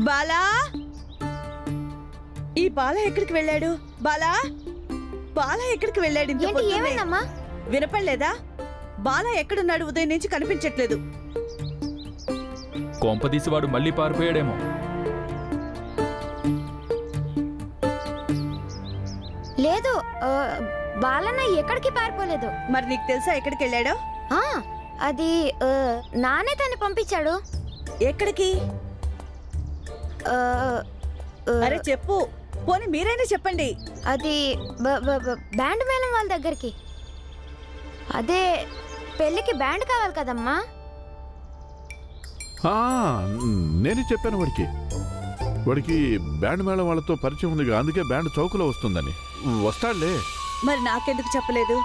బాలా, ఈ బాలా ఎక్కడికి వెళ్ళాడు? బాలా, బాలా ఎక్కడికి వెళ్ళాడు? ఇంత పొద్దున్నే? ఏమైందమ్మా? వినపడలేదా? బాలా ఎక్కడున్నాడు? ఉదయం నుంచి కనిపించట్లేదు. కొంపదీసి వాడు మళ్ళీ పారిపోయాడేమో. లేదు, బాలన్న ఎక్కడికి పారిపోలేదు. మరి నీకు తెలుసా ఎక్కడికి వెళ్ళాడో? అది నానే తను పంపించాడు. ఎక్కడికి? అరే చెప్పు, పోనీ మీరైనా చెప్పండి. అది బ్యాండ్ మేళం వాళ్ళ దగ్గరికి. అదే పెళ్ళికి బ్యాండ్ కావాలి కదమ్మా. నేనే చెప్పాను వాడికి బ్యాండ్ మేళం వాళ్ళతో పరిచయం ఉంది, అందుకే బ్యాండ్ చౌకులో వస్తుందని. వస్తాడులే. మరి నాకెందుకు చెప్పలేదు?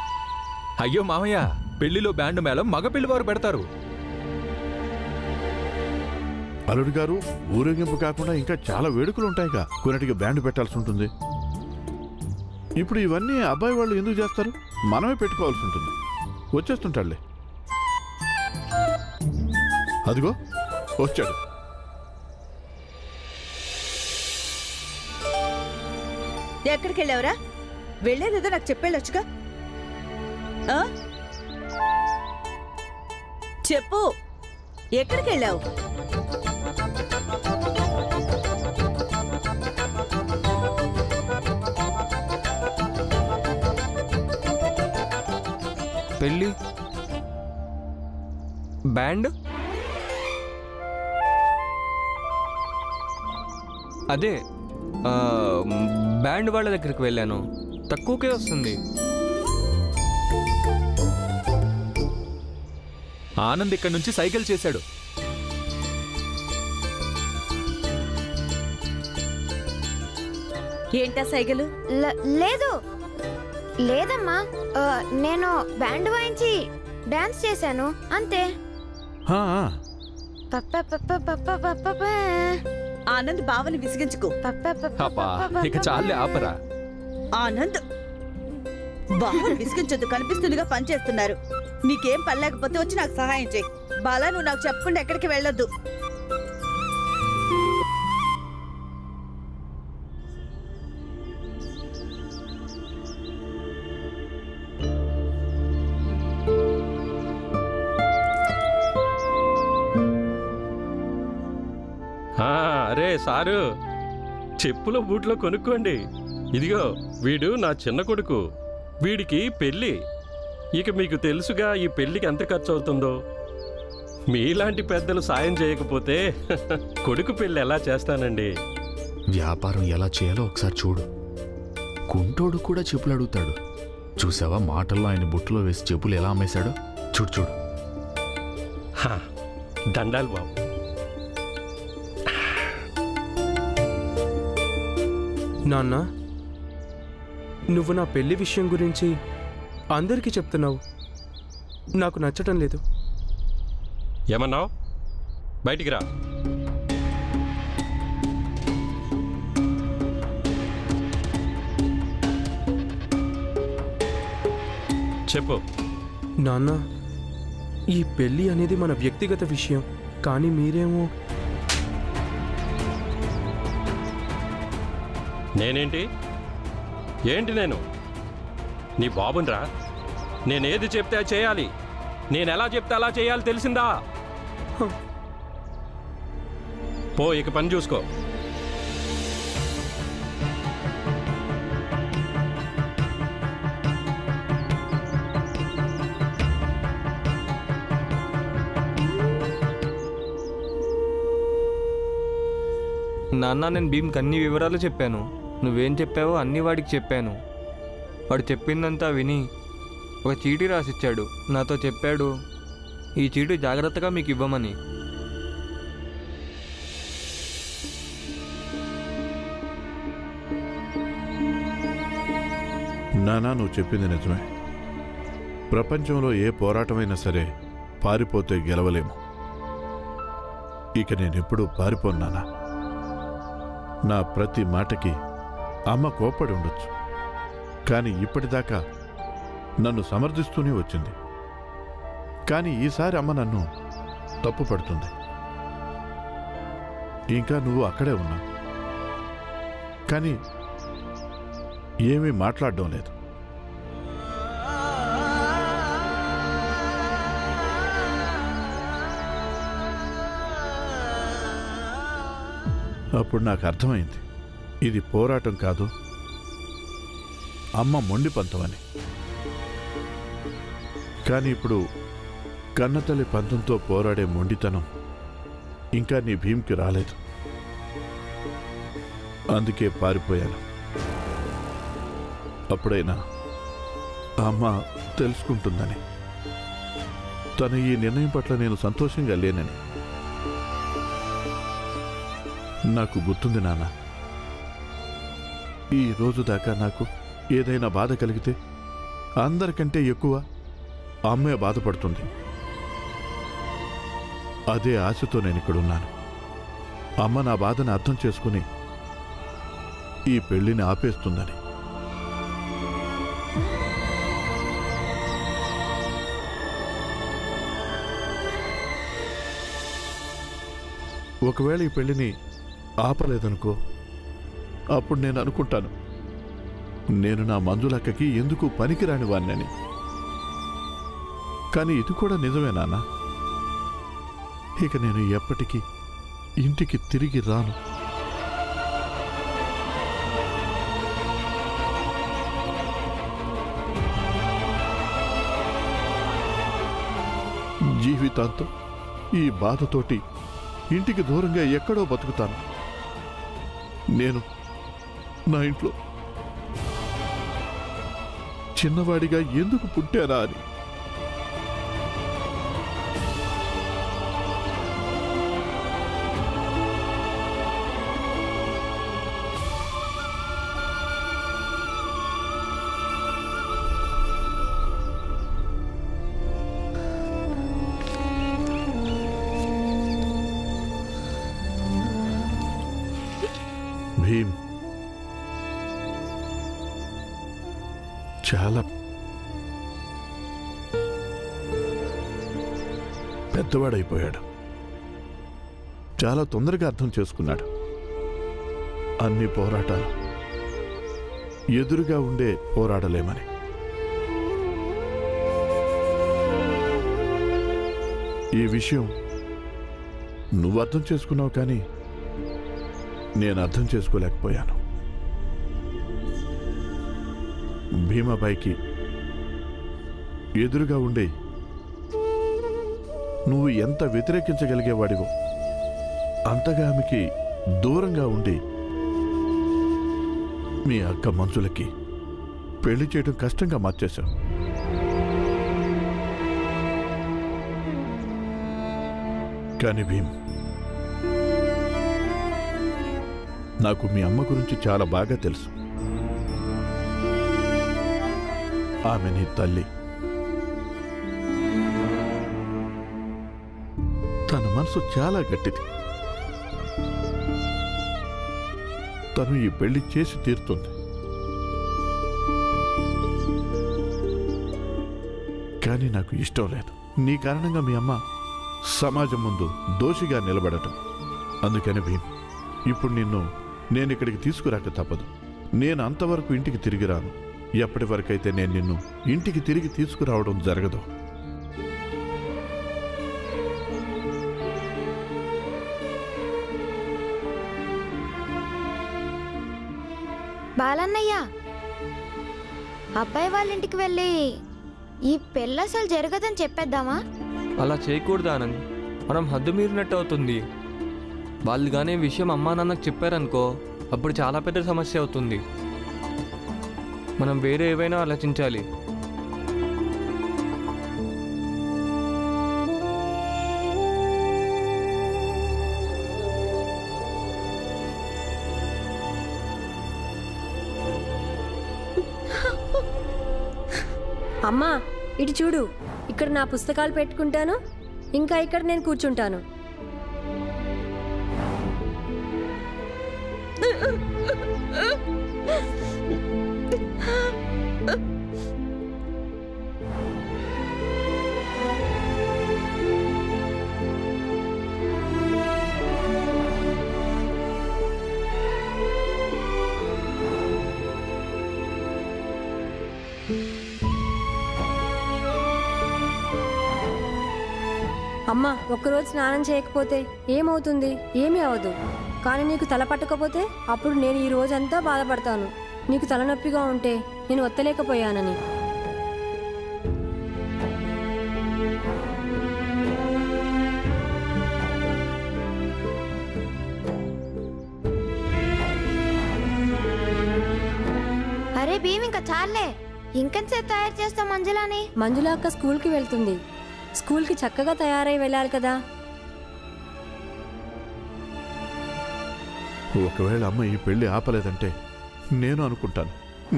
అయ్యో మామయ్య, పెళ్లిలో బ్యాండ్ మేళం మగ పెళ్లివారు పెడతారు. అల్లుడు గారు, ఊరేగింపు కాకుండా ఇంకా చాలా వేడుకలు ఉంటాయిగా, కొన్నిటికి బ్యాండ్ పెట్టాల్సి ఉంటుంది. ఇప్పుడు ఇవన్నీ అబ్బాయి వాళ్ళు ఎందుకు చేస్తారు? మనమే పెట్టుకోవాల్సి ఉంటుంది. వచ్చేస్తుంటాడులే. అదిగో వచ్చాడు. ఎక్కడికి వెళ్ళావురా? వెళ్ళేదేదో నాకు చెప్పేళ్ళొచ్చుగా. చెప్పు, ఎక్కడికి వెళ్ళావు? పెళ్ళి బ్యాండ్, అదే బ్యాండ్ వాళ్ళ దగ్గరికి వెళ్ళాను. తక్కువకే వస్తుంది. ఆనంద్ ఇక్కడి నుంచి సైకిల్ చేశాడు. ఏంటా సైకిల్? లేదు లేదమ్మా, నేను బ్యాండ్ వాయించి డాన్స్ చేశాను అంతే. ఆనంద్ బావని విసిగించుకో. ఇక చాలే, ఆపరా. ఆనంద్, బావని విసిగించొద్దు. కనిపిస్తుందిగా పనిచేస్తున్నారు. నీకేం పని లేకపోతే వచ్చి నాకు సహాయం చేయి. బాలా, నువ్వు నాకు చెప్పకుండా ఎక్కడికి వెళ్ళొద్దు. అరే సారు, చెప్పులో బూట్లో కొనుక్కోండి. ఇదిగో, వీడు నా చిన్న కొడుకు. వీడికి పెళ్ళి. ఇక మీకు తెలుసుగా ఈ పెళ్ళికి ఎంత ఖర్చు అవుతుందో. మీలాంటి పెద్దలు సాయం చేయకపోతే కొడుకు పెళ్ళి ఎలా చేస్తానండి? వ్యాపారం ఎలా చేయాలో ఒకసారి చూడు. కుంటోడు కూడా చెప్పులు అడుగుతాడు. చూసావా, మాటల్లో ఆయన బుట్టలో వేసి చెప్పులు ఎలా అమ్మేశాడో? చూడు చూడు. దండాలు బాబు. నాన్న, నువ్వు నా పెళ్లి విషయం గురించి అందరికీ చెప్తున్నావు. నాకు నచ్చటం లేదు. ఏమన్నావు? బయటికి రా. చెప్పు. నాన్న, ఈ పెళ్ళి అనేది మన వ్యక్తిగత విషయం. కానీ మీరేమో... నేనేంటి? ఏంటి నేను? నీ బాబునరా. నేనేది చెప్తే అది చేయాలి. నేను ఎలా చెప్తే అలా చేయాలి, తెలిసిందా? పో, ఇక పని చూసుకో. నాన్న, నేను భీమ్కి అన్ని వివరాలు చెప్పాను. నువ్వేం చెప్పావో అన్నీ వాడికి చెప్పాను. వాడు చెప్పిందంతా విని ఒక చీటీ రాసిచ్చాడు. నాతో చెప్పాడు, ఈ చీటీ జాగ్రత్తగా మీకు ఇవ్వమని. నానా, నువ్వు చెప్పింది నిజమే. ప్రపంచంలో ఏ పోరాటమైనా సరే పారిపోతే గెలవలేము. ఇక నేనెప్పుడూ పారిపోను నానా. నా ప్రతి మాటకి అమ్మ కోప్పడి ఉండొచ్చు, కానీ ఇప్పటిదాకా నన్ను సమర్థిస్తూనే వచ్చింది. కానీ ఈసారి అమ్మ నన్ను తప్పు పడుతుంది. ఇంకా నువ్వు అక్కడే ఉన్నావు. కానీ ఏమీ మాట్లాడడం లేదు. అప్పుడు నాకు అర్థమైంది, ఇది పోరాటం కాదు, అమ్మ మొండి పంతమని. కానీ ఇప్పుడు కన్నతల్లి పంతంతో పోరాడే మొండితనం ఇంకా నీ భీమ్కి రాలేదు. అందుకే పారిపోయాను. అప్పుడైనా అమ్మ తెలుసుకుంటుందని, తన ఈ నిర్ణయం పట్ల నేను సంతోషంగా లేనని. నాకు గుర్తుంది నాన్న, ఈ రోజు దాకా నాకు ఏదైనా బాధ కలిగితే అందరికంటే ఎక్కువ అమ్మే బాధపడుతుంది. అదే ఆశతో నేను ఇక్కడున్నాను. అమ్మ నా బాధను అర్థం చేసుకుని ఈ పెళ్లిని ఆపేస్తుందని. ఒకవేళ ఈ పెళ్లిని ఆపలేదనుకో, అప్పుడు నేను అనుకుంటాను, నేను నా మంజులక్కకి ఎందుకు పనికిరాని వాణ్ణని. కానీ ఇది కూడా నిజమే నాన్న. ఇక నేను ఎప్పటికీ ఇంటికి తిరిగి రాను. జీవితాంతం ఈ బాధతోటి ఇంటికి దూరంగా ఎక్కడో బతుకుతాను. నేను నా ఇంట్లో చిన్నవాడిగా ఎందుకు పుట్టానా అని. భీమ్ చాలా పెద్దవాడైపోయాడు. చాలా తొందరగా అర్థం చేసుకున్నాడు. అన్ని పోరాటాలు ఎదురుగా ఉండే పోరాడలేమని. ఈ విషయం నువ్వు అర్థం చేసుకున్నావు, కానీ నేను అర్థం చేసుకోలేకపోయాను. భీమాబాయికి ఎదురుగా ఉండే నువ్వు ఎంత వ్యతిరేకించగలిగేవాడివో అంతగా ఆమెకి దూరంగా ఉండి మీ అక్క మంచులకి పెళ్లి చేయడం కష్టంగా మార్చేశావు. కానీ భీమ్, నాకు మీ అమ్మ గురించి చాలా బాగా తెలుసు. ఆమె నీ తల్లి. తన మనసు చాలా గట్టిది. తను ఈ పెళ్లి చేసి తీరుతుంది. కానీ నాకు ఇష్టం లేదు. నీ కారణంగా మీ అమ్మ సమాజం ముందు దోషిగా నిలబడటం. అందుకని భీమ్, ఇప్పుడు నేను ఇక్కడికి తీసుకురాక తప్పదు. నేను అంతవరకు ఇంటికి తిరిగి రాను. ఎప్పటి వరకైతే నేను నిన్ను ఇంటికి తిరిగి తీసుకురావడం జరగదు. బాలన్నయ్య, అబ్బాయి వాళ్ళ ఇంటికి వెళ్ళి ఈ పెళ్ళి అసలు జరగదని చెప్పేద్దామా? అలా చేయకూడదు ఆనంద్, మనం హద్దు మీరినట్టు అవుతుంది. వాళ్ళు కానీ విషయం అమ్మా నాన్నకు చెప్పారనుకో, అప్పుడు చాలా పెద్ద సమస్య అవుతుంది. మనం వేరే ఏవైనా ఆలోచించాలి. అమ్మా, ఇటు చూడు. ఇక్కడ నా పుస్తకాలు పెట్టుకుంటాను, ఇంకా ఇక్కడ నేను కూర్చుంటాను. అమ్మా ఒక్కరోజు స్నానం చేయకపోతే ఏమవుతుంది? ఏమీ అవదు. కానీ నీకు తల పట్టకపోతే అప్పుడు నేను ఈ రోజంతా బాధపడతాను. నీకు తలనొప్పిగా ఉంటే నేను ఒత్తలేకపోయానని. అరే భీమ్ ఇంకా చాలే. ఇంకెంతసేపు తయారు చేస్తాం మంజులాని? మంజుల అక్క స్కూల్కి వెళ్తుంది. స్కూల్కి చక్కగా తయారై వెళ్ళాలి కదా. ఒకవేళ అమ్మ ఈ పెళ్లి ఆపలేదంటే నేను అనుకుంటాను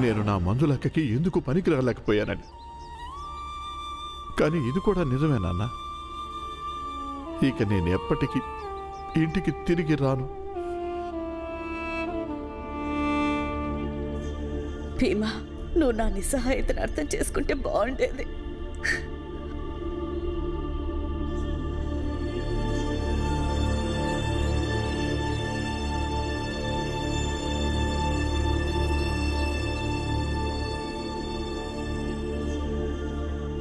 నేను నా మంజులక్కకి ఎందుకు పనికి రాలేకపోయానని. కానీ ఇది కూడా నిజమే నాన్న. ఇక నేను ఎప్పటికీ ఇంటికి తిరిగి రాను. భీమా, నువ్వు నా నిస్సహాయతను అర్థం చేసుకుంటే బాగుండేది.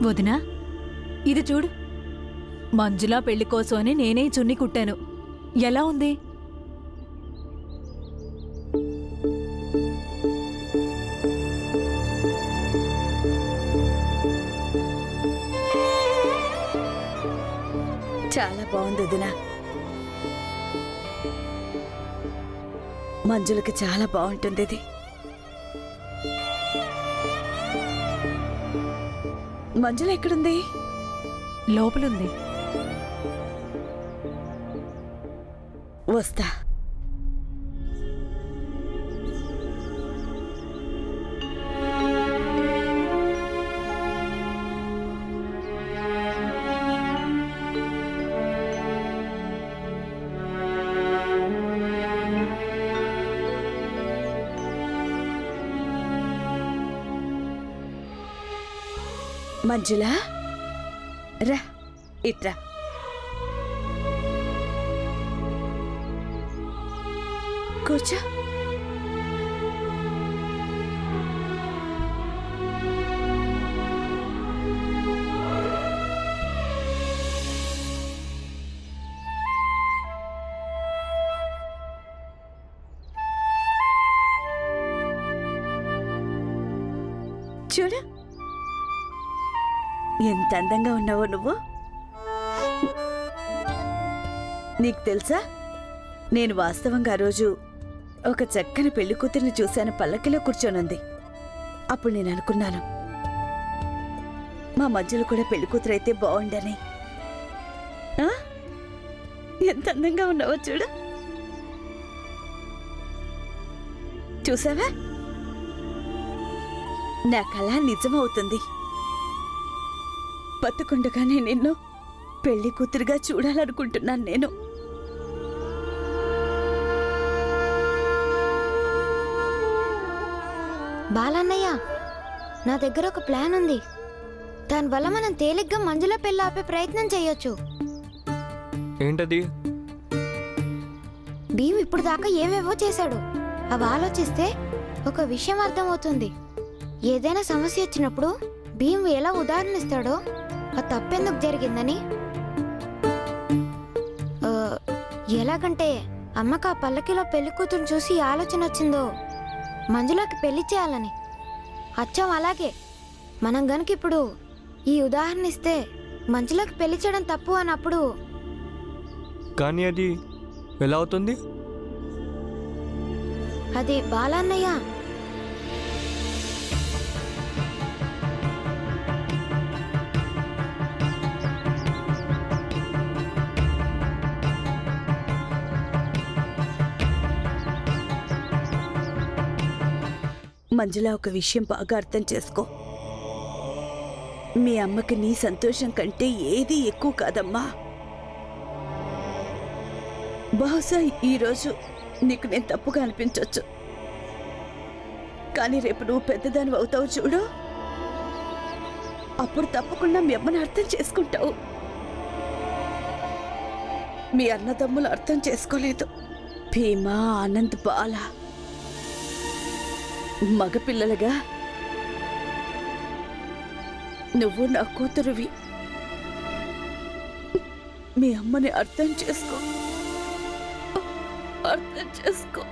వదినా, ఇది చూడు. మంజులా పెళ్లి కోసం అని నేనే ఈ చున్నీ కుట్టాను. ఎలా ఉంది? చాలా బాగుంది వదినా. మంజులకి చాలా బాగుంటుంది ఇది. మంజుల ఎక్కడుంది? లోపలుంది. వస్తా. మంజులా, రా ఇట్రా. కూర్చో. చూడు ఎంత అందంగా ఉన్నావో నువ్వు. నీకు తెలుసా, నేను వాస్తవంగా ఆ రోజు ఒక చక్కని పెళ్లి కూతురిని చూశాను. పల్లకిలో కూర్చోనుంది. అప్పుడు నేను అనుకున్నాను, మా మధ్యలో కూడా పెళ్లి కూతురు అయితే బాగుండని. ఎంత అందంగా ఉన్నావో చూడు. చూసావా, నా కళ నిజమవుతుంది. బతుకుండగానే నిన్ను పెళ్లి కూతురుగా చూడాలనుకుంటున్నాను నేను. బాలన్నయ్య, నా దగ్గర ఒక ప్లాన్ ఉంది. దానివల్ల మనం తేలిగ్గా మంజుల పెళ్ళి ఆపే ప్రయత్నం చేయొచ్చు. ఏంటది? భీమ్ ఇప్పుడు దాకా ఏవేవో చేశాడు. అవి ఆలోచిస్తే ఒక విషయం అర్థమవుతుంది. ఏదైనా సమస్య వచ్చినప్పుడు భీమ్ ఎలా ఉదాహరణ ఇస్తాడో ఆ తప్పెందుకు జరిగిందని. ఎలాగంటే అమ్మకు ఆ పల్లకిలో పెళ్లి కూతురు చూసి ఈ ఆలోచన వచ్చిందో మంజులకి పెళ్లి చేయాలని. అచ్చం అలాగే మనం గనుక ఇప్పుడు ఈ ఉదాహరణ ఇస్తే మంజులకి పెళ్లి చేయడం తప్పు అన్నప్పుడు. కానీ అది ఎలా అవుతుంది? అది బాలన్నయ్య, మంజులా, ఒక విషయం బాగా అర్థం చేసుకో. మీ అమ్మకి నీ సంతోషం కంటే ఏది ఎక్కువ కాదమ్మా. బహుశా ఈరోజు నీకు నేను తప్పుగా అనిపించవచ్చు, కానీ రేపు నువ్వు పెద్దదాని అవుతావు చూడు, అప్పుడు తప్పకుండా మీ అమ్మని అర్థం చేసుకుంటావు. మీ అన్నదమ్ములు అర్థం చేసుకోలేదు. భీమా, ఆనంద్, బాల మగపిల్లలుగా నువ్వు నా కూతురువి. మీ అమ్మని అర్థం చేసుకో. అర్థం చేసుకో.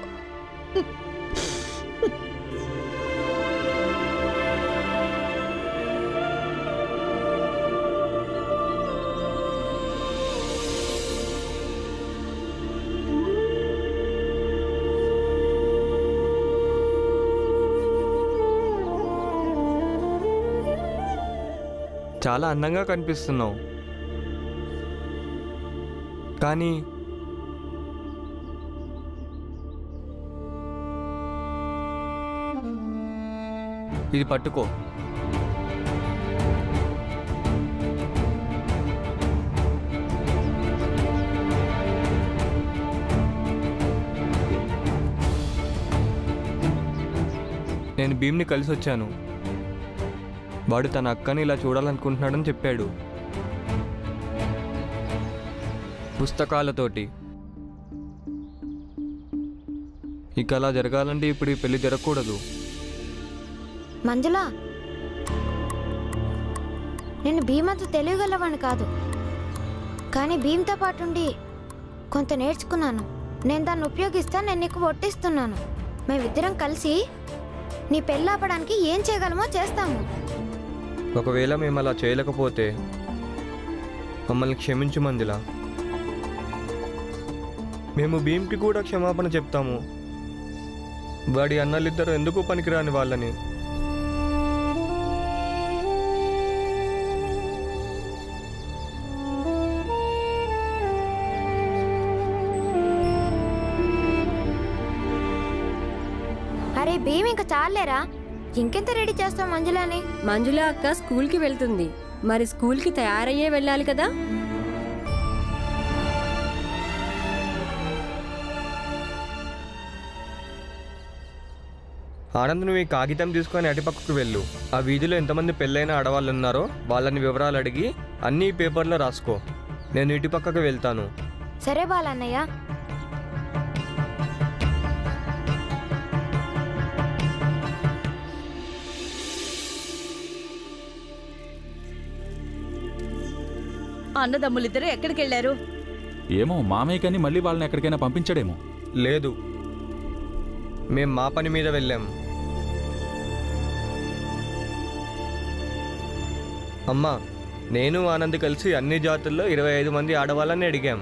చాలా అందంగా కనిపిస్తున్నావు, కానీ ఇది పట్టుకో. నేను భీమ్ని కలిసి వచ్చాను. వాడు తన అక్కని ఇలా చూడాలనుకుంటున్నాడని చెప్పాడు, పుస్తకాలతోటి. ఇక అలా జరగాలంటే ఇప్పుడు ఈ పెళ్లి జరగకూడదు. మంజుల, నేను భీమ్ అంత తెలియగలవాడిని కాదు, కానీ భీమ్తో పాటు ఉండి కొంత నేర్చుకున్నాను. నేను దాన్ని ఉపయోగిస్తా. నేను నీకు ఒట్టిస్తున్నాను, మేమిద్దరం కలిసి నీ పెళ్ళి ఆపడానికి ఏం చేయగలమో చేస్తాము. ఒకవేళ మేము అలా చేయలేకపోతే మమ్మల్ని క్షమించు మంజుల. మేము భీమ్కి కూడా క్షమాపణ చెప్తాము. వాడి అన్నలిద్దరూ ఎందుకు పనికిరాని వాళ్ళని. అరే భీమ్, ఇంకా చాలేరా? ఇంకెంత రెడీ చేస్తాం మంజులని? మంజుల అక్క స్కూల్కి వెళ్తుంది, మరి స్కూల్కి తయారయ్యే వెళ్ళాలి కదా. ఆనంద్, నువ్వు ఈ కాగితం తీసుకొని అటుపక్కకు వెళ్ళు. ఆ వీధిలో ఎంతమంది పెళ్ళైన ఆడవాళ్ళు ఉన్నారో వాళ్ళని వివరాలు అడిగి అన్నీ పేపర్లో రాసుకో. నేను ఇటు పక్కకు వెళ్తాను. సరే బాలన్నయ్య. అన్నదమ్ములిద్దరూ ఎక్కడికి వెళ్ళారు? ఏమో మామయ్య కానీ మళ్ళీ వాళ్ళని ఎక్కడికైనా పంపించాడేమో. లేదు, మేం మా పని మీద వెళ్ళాం. అమ్మా, నేను ఆనంద్ కలిసి అన్ని జాతుల్లో 25 మంది ఆడవాళ్ళని అడిగాం.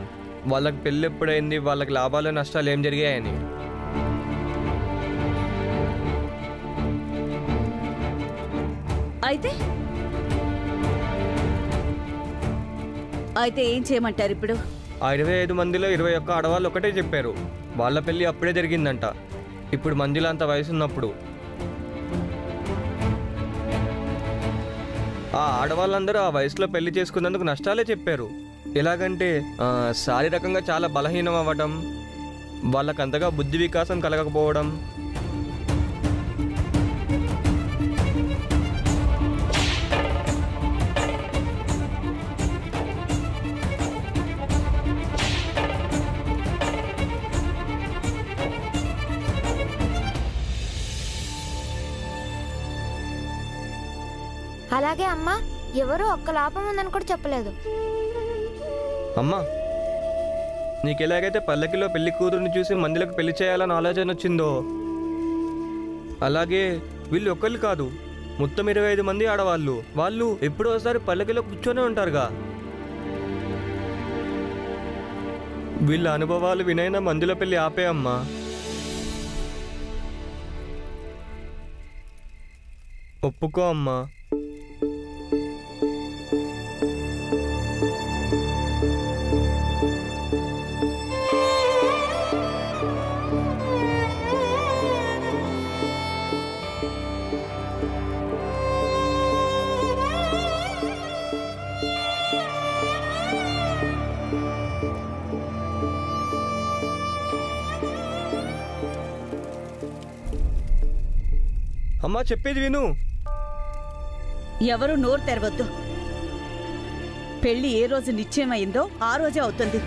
వాళ్ళకి పెళ్ళి ఎప్పుడైంది, వాళ్ళకి లాభాలు నష్టాలు ఏం జరిగాయని. అయితే అయితే ఏం చేయమంటారు ఇప్పుడు? ఆ 25 మందిలో 21 ఆడవాళ్ళు ఒకటే చెప్పారు, వాళ్ళ పెళ్ళి అప్పుడే జరిగిందంట. ఇప్పుడు మంజుల అంత వయసు ఉన్నప్పుడు ఆ ఆడవాళ్ళందరూ ఆ వయసులో పెళ్లి చేసుకున్నందుకు నష్టాలే చెప్పారు. ఎలాగంటే శారీరకంగా చాలా బలహీనం అవ్వడం, వాళ్ళకంతగా బుద్ధి వికాసం కలగకపోవడం, అలాగే అమ్మా, ఎవరు ఒక్క లాభం ఉందని కూడా చెప్పలేదు. అమ్మా, నీకు ఎలాగైతే పల్లకిలో పెళ్లి కూతురుని చూసి మందిలకు పెళ్లి చేయాలని ఆలోచన వచ్చిందో, అలాగే వీళ్ళు ఒక్కళ్ళు కాదు, మొత్తం 25 మంది ఆడవాళ్ళు. వాళ్ళు ఎప్పుడో ఒకసారి పల్లకిలో కూర్చొనే ఉంటారుగా. వీళ్ళ అనుభవాలు వినైనా మందుల పెళ్లి ఆపే అమ్మా. ఒప్పుకో అమ్మా. అమ్మా, చెప్పేది విను. ఎవరు నోరు తెరవద్దు. పెళ్లి ఏ రోజు నిశ్చయమైందో ఆ రోజే అవుతుంది.